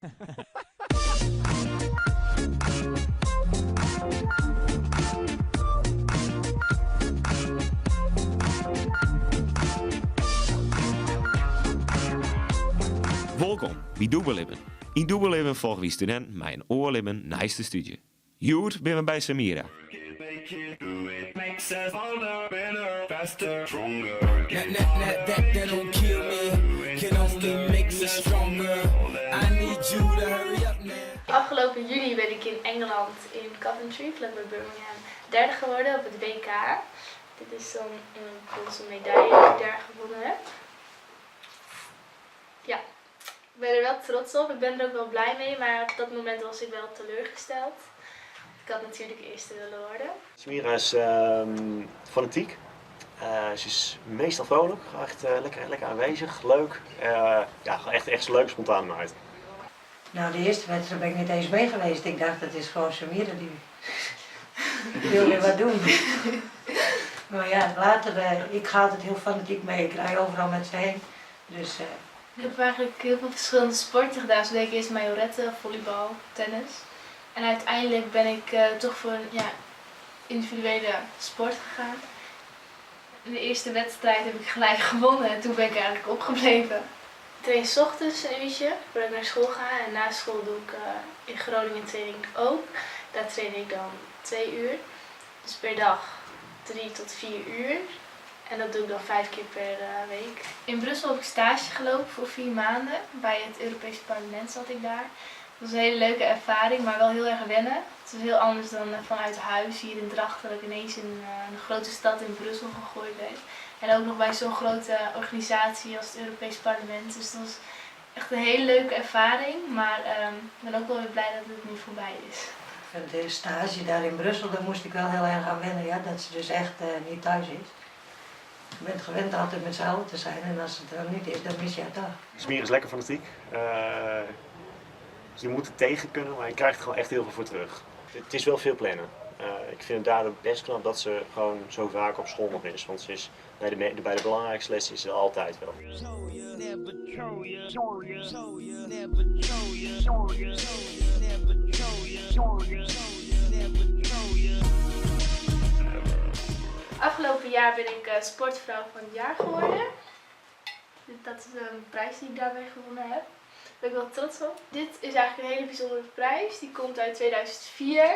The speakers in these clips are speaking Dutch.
Welkom bij Doebelibben. In Doebelibben volgen we studenten met een oorlibben naast de studie. Joerd ben we bij Samira. Afgelopen juli ben ik in Engeland, in Coventry, vlakbij Birmingham, derde geworden op het WK. Dit is dan een bronzen medaille die ik daar gewonnen heb. Ja, ik ben er wel trots op. Ik ben er ook wel blij mee, maar op dat moment was ik wel teleurgesteld. Ik had natuurlijk eerste willen worden. Samira is fanatiek. Ze is meestal vrolijk, echt lekker aanwezig, leuk. Ja, echt leuk, spontaan. Nou, de eerste wedstrijd ben ik niet eens mee geweest. Ik dacht, het is gewoon Samira die wil weer wat doen. Maar ja, later, ik ga altijd heel fanatiek mee. Ik rij overal met ze heen. Dus, Ik heb eigenlijk heel veel verschillende sporten gedaan. Zo deed ik eerst majorette, volleybal, tennis. En uiteindelijk ben ik toch voor een individuele sport gegaan. In de eerste wedstrijd heb ik gelijk gewonnen en toen ben ik eigenlijk opgebleven. Ik train 's ochtends een uurtje voordat ik naar school ga en na school doe ik in Groningen training ook. Daar train ik dan 2 uur. Dus per dag 3 tot 4 uur. En dat doe ik dan 5 keer per week. In Brussel heb ik stage gelopen voor 4 maanden. Bij het Europese parlement zat ik daar. Het was een hele leuke ervaring, maar wel heel erg wennen. Het is heel anders dan vanuit huis hier in Drachten, dat ik ineens in een grote stad in Brussel gegooid ben. En ook nog bij zo'n grote organisatie als het Europees Parlement. Dus dat was echt een hele leuke ervaring, maar ik ben ook wel weer blij dat het nu voorbij is. de stage daar in Brussel, daar moest ik wel heel erg aan wennen, ja, dat ze dus echt niet thuis is. Je bent gewend altijd met z'n allen te zijn en als het er niet is, dan mis je het toch. Samira is lekker fanatiek. Dus je moet het tegen kunnen, maar je krijgt er gewoon echt heel veel voor terug. Het is wel veel plannen. Ik vind het daardoor best knap dat ze gewoon zo vaak op school nog is, want ze is bij de belangrijkste lessen is ze er altijd wel. Afgelopen jaar ben ik sportvrouw van het jaar geworden. Dat is een prijs die ik daarbij gewonnen heb. Daar ben ik wel trots op. Dit is eigenlijk een hele bijzondere prijs. Die komt uit 2004.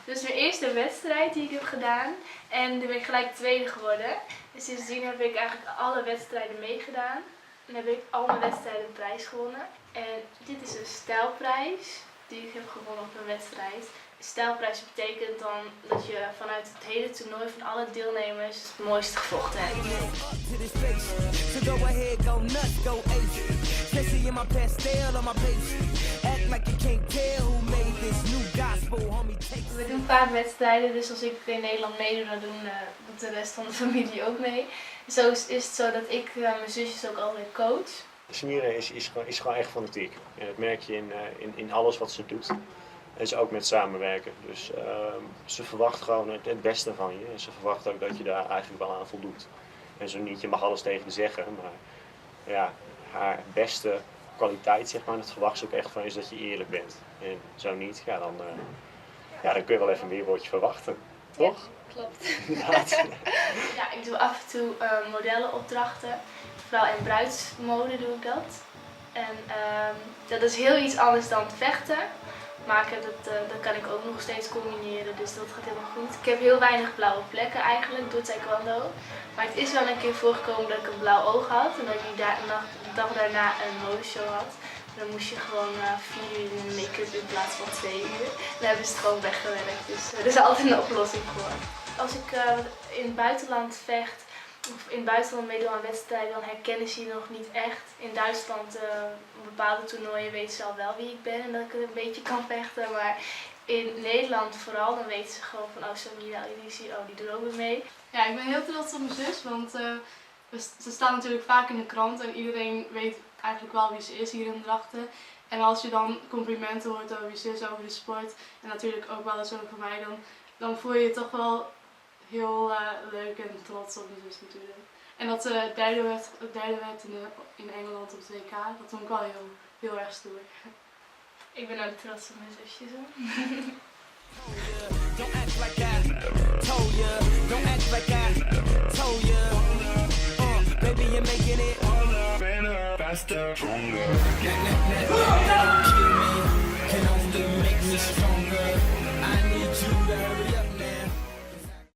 Dus mijn eerste wedstrijd die ik heb gedaan. En daar ben ik gelijk tweede geworden. En sindsdien heb ik eigenlijk alle wedstrijden meegedaan. En heb ik al mijn wedstrijden een prijs gewonnen. En dit is een stijlprijs die ik heb gewonnen op een wedstrijd. Stijlprijs betekent dan dat je vanuit het hele toernooi van alle deelnemers het mooiste gevochten hebt. We doen vaak wedstrijden, dus als ik in Nederland meedoe, dan doet de rest van de familie ook mee. Zo is het zo dat ik mijn zusjes ook altijd coach. Samira is gewoon echt fanatiek. En dat merk je in alles wat ze doet. En ze ook met samenwerken. Dus ze verwacht gewoon het beste van je. En ze verwacht ook dat je daar eigenlijk wel aan voldoet. En zo niet, je mag alles tegen zeggen, maar ja, haar beste kwaliteit, zeg maar, dat verwacht ze ook echt van is dat je eerlijk bent. En zo niet, ja, dan kun je wel even een weerwoordje verwachten. Toch? Ja, klopt. Inderdaad. Ja, ik doe af en toe modellenopdrachten. Vooral in bruidsmode doe ik dat. En dat is heel iets anders dan vechten. Maar dat kan ik ook nog steeds combineren, dus dat gaat helemaal goed. Ik heb heel weinig blauwe plekken eigenlijk door taekwondo. Maar het is wel een keer voorgekomen dat ik een blauw oog had en dat ik de dag daarna een modeshow had. Dan moest je gewoon 4 uur in de make-up in plaats van 2 uur. Dan hebben ze het gewoon weggewerkt, dus er is altijd een oplossing voor. Als ik in het buitenland vecht, of in het buitenland meedoen aan wedstrijden, dan herkennen ze je nog niet echt. In Duitsland, op bepaalde toernooien weten ze al wel wie ik ben en dat ik een beetje kan vechten. Maar in Nederland vooral, dan weten ze gewoon van, oh Samira, die doet ook weer mee. Ja, ik ben heel trots op mijn zus, want ze staat natuurlijk vaak in de krant en iedereen weet eigenlijk wel wie ze is hier in Drachten. En als je dan complimenten hoort over je zus, over de sport en natuurlijk ook wel eens over mij, dan voel je je toch wel heel leuk en trots op mijn zus natuurlijk. En dat ze derde werd in Engeland op het WK, dat vond ik wel heel erg stoer. Ik ben ook trots op mijn zusjes. Don't act like that. Told ya. Don't act like that. Told ya. Baby, you're making it better, faster, stronger.